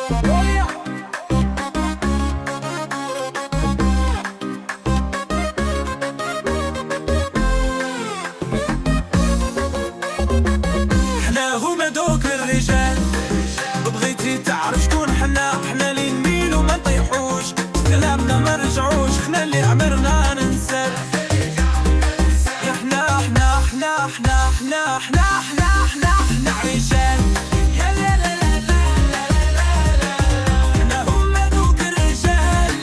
حنا هما دوك الرجال، بغيتي تعرف شكون حنا اللي نميلو ما نطيحوش، كلامنا ما رجعوش، حنا اللي عمرنا ننساو. حنا حنا حنا حنا حنا حنا حنا حنا حنا رجال. يا لا لا لا لا لا لا، حنا هما دوك الرجال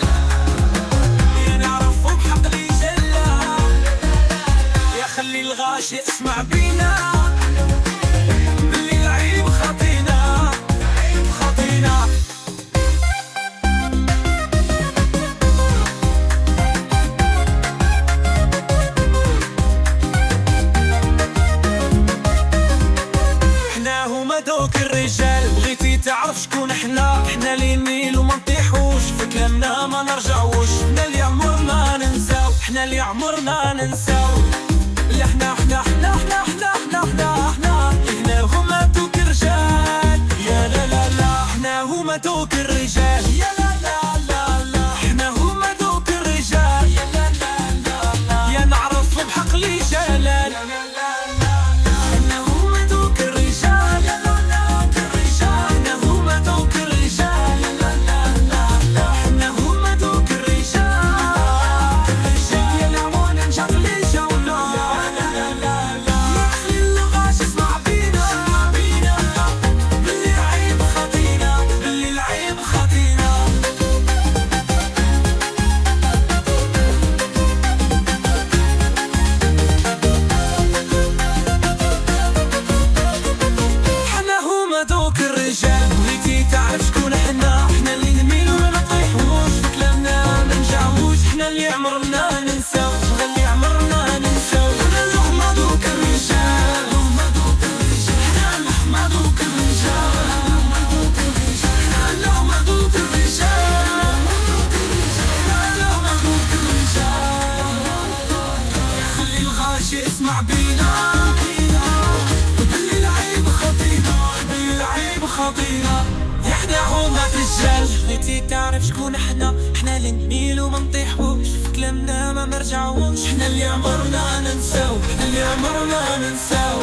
اللي نعرفو بحق لي جلا. يا خلي الغاشي اسمع بينا، دوك الرجال. بغيتي تعرف شكون حنا اللي نميلو ما نطيحوش، في كلامنا ما نرجعوش، حنا اللي عمرنا ننساو، حنا اللي عمرنا ننساو. حنا حنا حنا حنا حنا حنا حنا حنا حنا هما دوك الرجال. يا لا لا لا، حنا هما دوك الرجال. يا لا لا لا لا، حنا هما دوك الرجال. يا لا لا لا لا، يا نعرف بحق لي جلال. بغيتي تعرف شكون حنا اللي نميلو ما نطيحوش، في كلامنا ما نرجعوش، حنا اللي عمرنا ننساو، حنا اللي عمرنا ننساو. حنا هما دوك الرجال، هما دوك الرجال. حنا هما دوك الرجال، هما دوك الرجال. حنا هما دوك الرجال، حنا هما دوك الرجال. خلي الغاشي اسمع بينا، باللي العيب خطينا، باللي العيب خطينا. احنا هما الرجال. بغيتي تعرف شكون حنا اللي نميلو ما نطيحوش، في كلامنا ما نرجعوش، حنا اللي عمرنا ننساو، حنا اللي عمرنا ننساو.